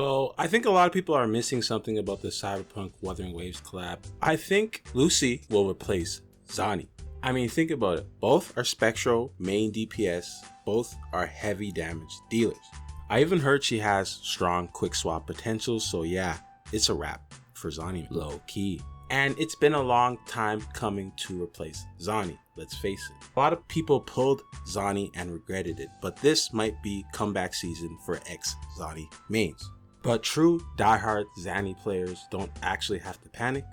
So I think a lot of people are missing something about the Cyberpunk Wuthering Waves collab. I think Lucy will replace Zani. I mean, think about it. Both are Spectro main DPS. Both are heavy damage dealers. I even heard she has strong quick swap potential. So yeah, it's a wrap for Zani, low key. And it's been a long time coming to replace Zani, let's face it. A lot of people pulled Zani and regretted it, but this might be comeback season for ex-Zani mains. But true diehard Zani players don't actually have to panic.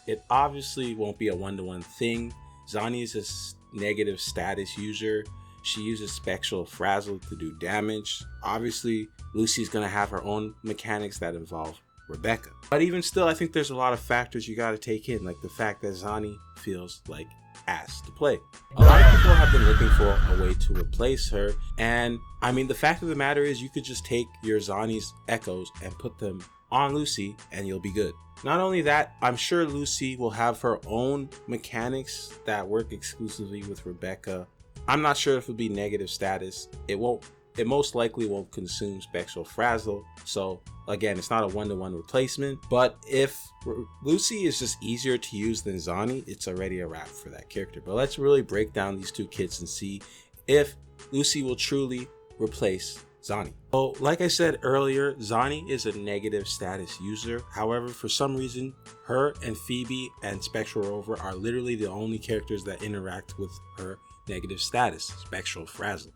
It obviously won't be a one-to-one thing. Zani is a negative status user. She uses Spectral Frazzle to do damage. Obviously, Lucy's gonna have her own mechanics that involve Rebecca. But even still, I think there's a lot of factors you gotta take in, like the fact that Zani feels like ass to play. A lot of people have been looking for a way to replace her, and I mean, the fact of the matter is you could just take your Zani's echoes and put them on Lucy and you'll be good. Not only that, I'm sure Lucy will have her own mechanics that work exclusively with Rebecca. I'm not sure if it'll be negative status. It most likely won't consume Spectral Frazzle. So again, it's not a one-to-one replacement, but if Lucy is just easier to use than Zani, it's already a wrap for that character. But let's really break down these two kits and see if Lucy will truly replace Zani. So like I said earlier, Zani is a negative status user. However, for some reason, her and Phoebe and Spectral Rover are literally the only characters that interact with her negative status, Spectral Frazzle.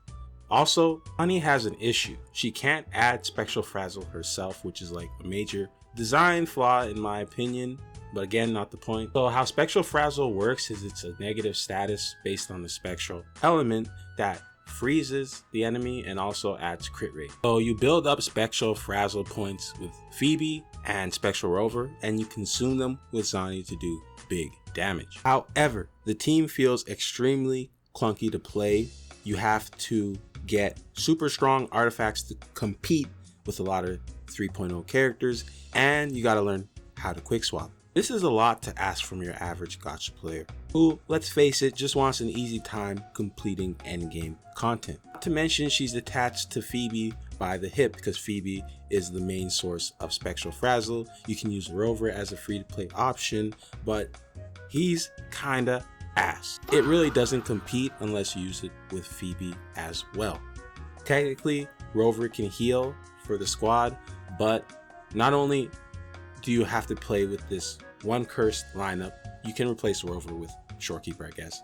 Also, Zani has an issue. She can't add Spectral Frazzle herself, which is like a major design flaw in my opinion, but again, not the point. So how Spectral Frazzle works is it's a negative status based on the spectral element that freezes the enemy and also adds crit rate. So you build up Spectral Frazzle points with Phoebe and Spectral Rover, and you consume them with Zani to do big damage. However, the team feels extremely clunky to play. You have to get super strong artifacts to compete with a lot of 3.0 characters, and you gotta learn how to quick swap. This is a lot to ask from your average gacha player who, let's face it, just wants an easy time completing endgame content. Not to mention, she's attached to Phoebe by the hip because Phoebe is the main source of Spectral Frazzle. You can use Rover as a free-to-play option, but he's kinda ass. It really doesn't compete unless you use it with Phoebe as well. Technically, Rover can heal for the squad, but not only do you have to play with this one cursed lineup, you can replace Rover with Shorekeeper, I guess.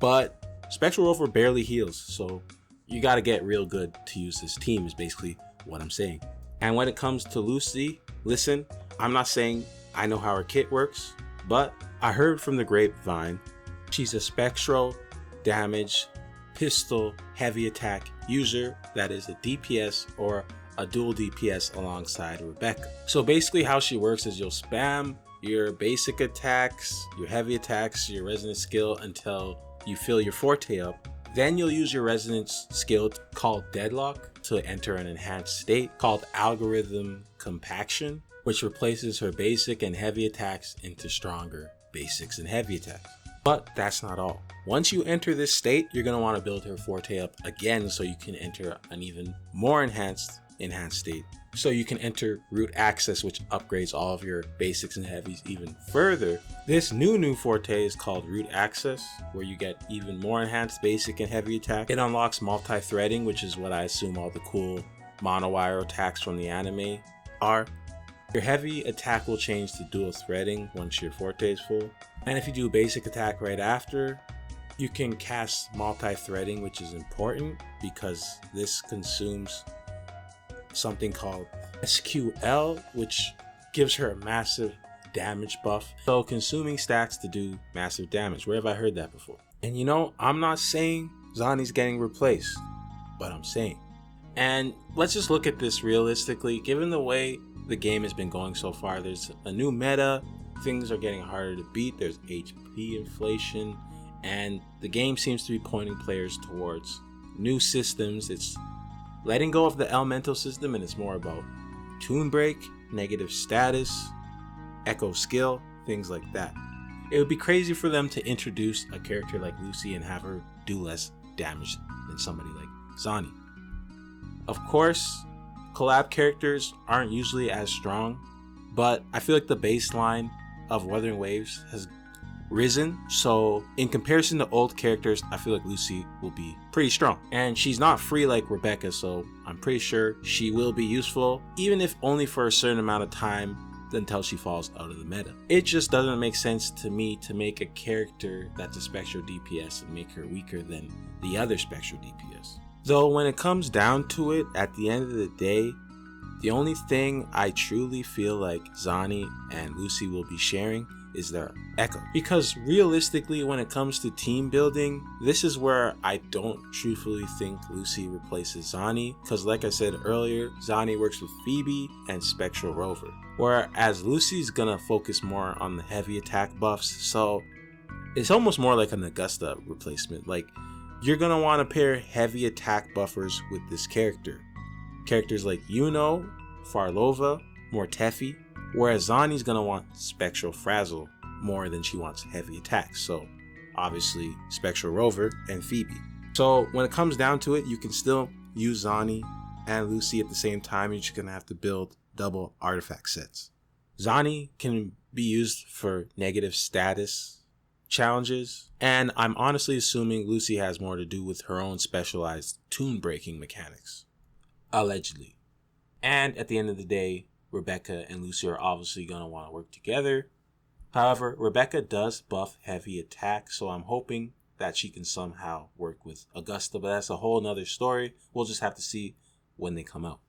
But Spectral Rover barely heals, so you gotta get real good to use this team is basically what I'm saying. And when it comes to Lucy, listen, I'm not saying I know how her kit works, but I heard from the grapevine she's a Spectral damage pistol heavy attack user that is a DPS or a dual DPS alongside Rebecca. So basically how she works is you'll spam your basic attacks, your heavy attacks, your resonance skill until you fill your forte up. Then you'll use your resonance skill called Deadlock to enter an enhanced state called Algorithm Compaction, which replaces her basic and heavy attacks into stronger basics and heavy attacks. But that's not all. Once you enter this state, you're going to want to build her forte up again so you can enter an even more enhanced state. So you can enter Root Access, which upgrades all of your basics and heavies even further. This new forte is called Root Access, where you get even more enhanced basic and heavy attack. It unlocks multi-threading, which is what I assume all the cool monowire attacks from the anime are. Your heavy attack will change to dual threading once your forte is full. And if you do basic attack right after, you can cast multi-threading, which is important because this consumes something called SQL, which gives her a massive damage buff. So consuming stacks to do massive damage. Where have I heard that before? And you know, I'm not saying Zani's getting replaced, but I'm saying. And let's just look at this realistically. Given the way the game has been going so far, there's a new meta, things are getting harder to beat, there's HP inflation, and the game seems to be pointing players towards new systems. It's letting go of the elemental system and it's more about tune break, negative status, echo skill, things like that. It would be crazy for them to introduce a character like Lucy and have her do less damage than somebody like Zani. Of course, collab characters aren't usually as strong, but I feel like the baseline of Wuthering Waves has risen. So in comparison to old characters, I feel like Lucy will be pretty strong. And she's not free like Rebecca, so I'm pretty sure she will be useful, even if only for a certain amount of time until she falls out of the meta. It just doesn't make sense to me to make a character that's a Spectro DPS and make her weaker than the other Spectro DPS. Though when it comes down to it, at the end of the day, the only thing I truly feel like Zani and Lucy will be sharing is their echo. Because realistically, when it comes to team building, this is where I don't truthfully think Lucy replaces Zani, because like I said earlier, Zani works with Phoebe and Spectro Rover, whereas Lucy's gonna focus more on the heavy attack buffs, so it's almost more like an Augusta replacement. Like, you're gonna want to pair heavy attack buffers with this character. Characters like Yuno, Farlova, more Teffy, whereas Zani's gonna want Spectral Frazzle more than she wants heavy attacks. So obviously Spectral Rover and Phoebe. So when it comes down to it, you can still use Zani and Lucy at the same time. You're just gonna have to build double artifact sets. Zani can be used for negative status challenges, and I'm honestly assuming Lucy has more to do with her own specialized tune breaking mechanics. Allegedly. And at the end of the day, Rebecca and Lucy are obviously going to want to work together. However, Rebecca does buff heavy attack, so I'm hoping that she can somehow work with Augusta, but that's a whole nother story. We'll just have to see when they come out.